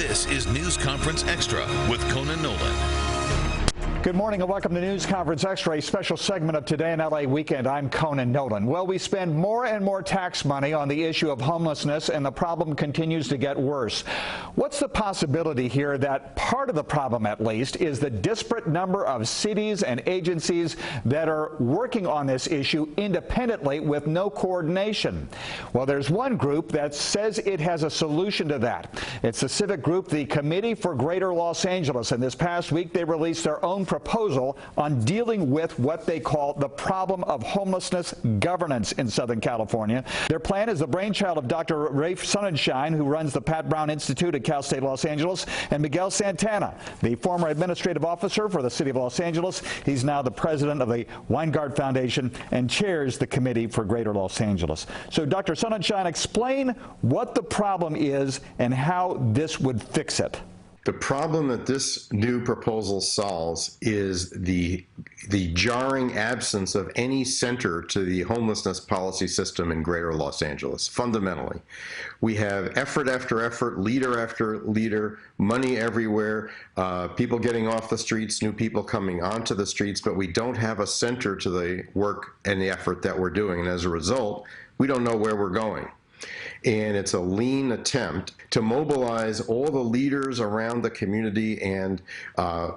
This is News Conference Extra with Conan Nolan. Good morning and welcome to News Conference Extra, a special segment of Today in LA Weekend. I'm Conan Nolan. Well, we spend more and more tax money on the issue of homelessness, and the problem continues to get worse. What's the possibility here that part of the problem, at least, is the disparate number of cities and agencies that are working on this issue independently with no coordination? Well, there's one group that says it has a solution to that. It's the civic group, the Committee for Greater Los Angeles, and this past week they released their own proposal on dealing with what they call the problem of homelessness governance in Southern California. Their plan is the brainchild of Dr. Rafe Sonnenschein, who runs the Pat Brown Institute at Cal State Los Angeles, and Miguel Santana, the former administrative officer for the city of Los Angeles. He's now the president of the Weingart Foundation and chairs the Committee for Greater Los Angeles. So, Dr. Sonnenschein, explain what the problem is and how this would fix it. The problem that this new proposal solves is the jarring absence of any center to the homelessness policy system in Greater Los Angeles, fundamentally. We have effort after effort, leader after leader, money everywhere, people getting off the streets, new people coming onto the streets, but we don't have a center to the work and the effort that we're doing. And as a result, we don't know where we're going. And it's a lean attempt to mobilize all the leaders around the community and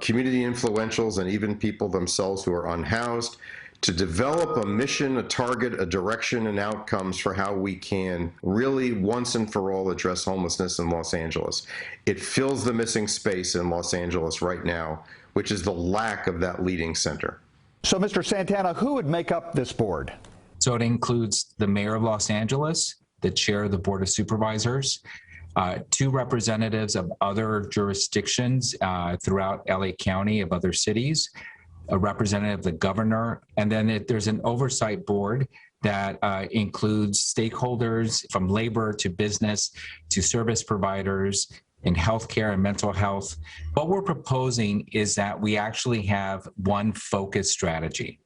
community influentials and even people themselves who are unhoused to develop a mission, a target, a direction, and outcomes for how we can really once and for all address homelessness in Los Angeles. It fills the missing space in Los Angeles right now, which is the lack of that leading center. So, Mr. Santana, who would make up this board? So it includes the mayor of Los Angeles, the chair of the Board of Supervisors, two representatives of other jurisdictions throughout LA County of other cities, a representative of the governor, and then there's an oversight board that includes stakeholders from labor to business to service providers in healthcare and mental health. What we're proposing is that we actually have one focused strategy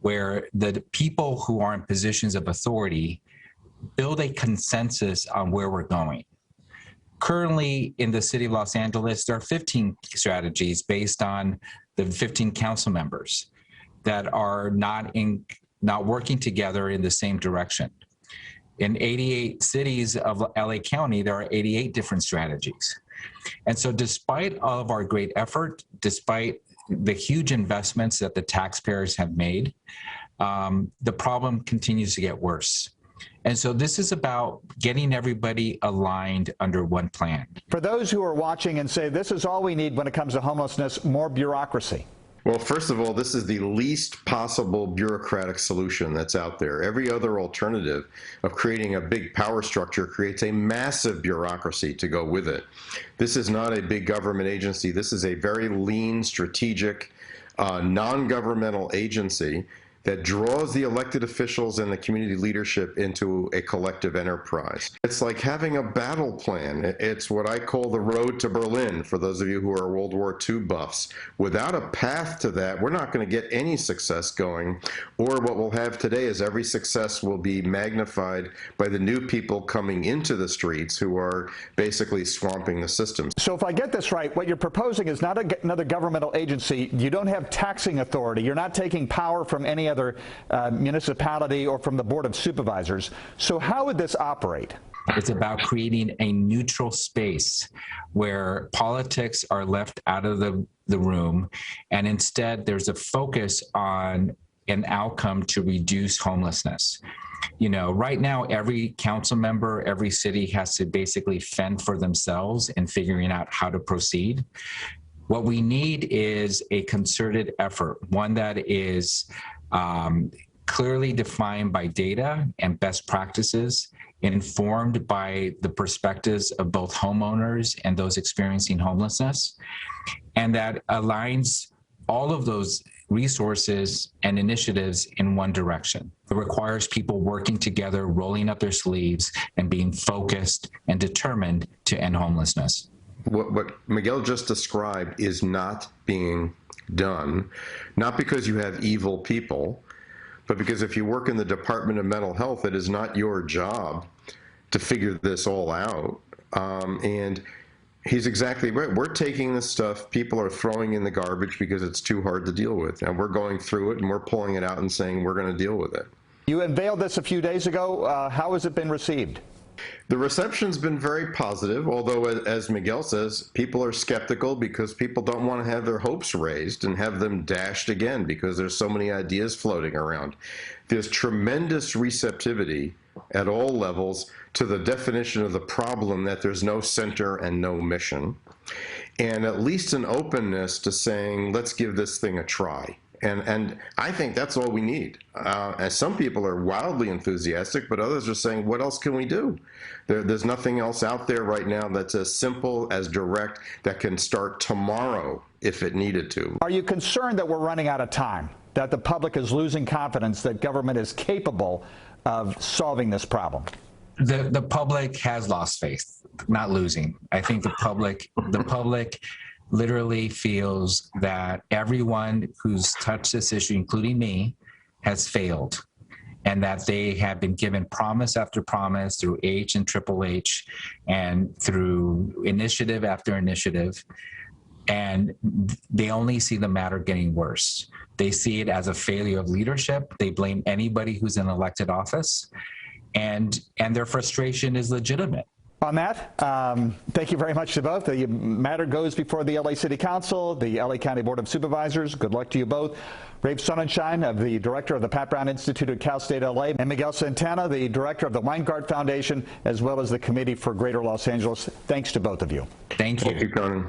where the people who are in positions of authority build a consensus on where we're going. Currently, in the city of Los Angeles, there are 15 strategies based on the 15 council members that are not working together in the same direction. In 88 cities of LA County, there are 88 different strategies. And so despite all of our great effort, despite the huge investments that the taxpayers have made, the problem continues to get worse. And so this is about getting everybody aligned under one plan. For those who are watching and say, this is all we need when it comes to homelessness, more bureaucracy. Well, first of all, this is the least possible bureaucratic solution that's out there. Every other alternative of creating a big power structure creates a massive bureaucracy to go with it. This is not a big government agency. This is a very lean, strategic, non-governmental agency that draws the elected officials and the community leadership into a collective enterprise. It's like having a battle plan. It's what I call the road to Berlin, for those of you who are World War II buffs. Without a path to that, we're not going to get any success going, or what we'll have today is every success will be magnified by the new people coming into the streets who are basically swamping the system. So if I get this right, what you're proposing is not another governmental agency. You don't have taxing authority. You're not taking power from any other municipality or from the Board of Supervisors. So how would this operate? It's about creating a neutral space where politics are left out of the room, and instead there's a focus on an outcome to reduce homelessness. You know, right now, every council member, every city has to basically fend for themselves in figuring out how to proceed. What we need is a concerted effort, one that is clearly defined by data and best practices, informed by the perspectives of both homeowners and those experiencing homelessness, and that aligns all of those resources and initiatives in one direction. It requires people working together, rolling up their sleeves, and being focused and determined to end homelessness. What Miguel just described is not being done, not because you have evil people, but because if you work in the Department of Mental Health, it is not your job to figure this all out. And He's exactly right. We're taking this stuff people are throwing in the garbage because it's too hard to deal with. And we're going through it and we're pulling it out and saying we're going to deal with it. You unveiled this a few days ago. How has it been received? The reception's been very positive, although, as Miguel says, people are skeptical because people don't want to have their hopes raised and have them dashed again because there's so many ideas floating around. There's tremendous receptivity at all levels to the definition of the problem that there's no center and no mission, and at least an openness to saying, let's give this thing a try. And I think that's all we need. As some people are wildly enthusiastic, but others are saying, what else can we do? There's nothing else out there right now that's as simple, as direct, that can start tomorrow if it needed to. Are you concerned that we're running out of time, that the public is losing confidence that government is capable of solving this problem? The public has lost faith, not losing. I think the public literally feels that everyone who's touched this issue, including me, has failed, and that they have been given promise after promise through H and Triple H and through initiative after initiative, and they only see the matter getting worse. They see it as a failure of leadership. They blame anybody who's in elected office, and their frustration is legitimate. On that, thank you very much to both. The matter goes before the LA City Council, the LA County Board of Supervisors. Good luck to you both. Rafe Sonnenschein, the director of the Pat Brown Institute at Cal State LA, and Miguel Santana, the director of the Weingart Foundation, as well as the Committee for Greater Los Angeles. Thanks to both of you. Thank you. Thank you, Conan.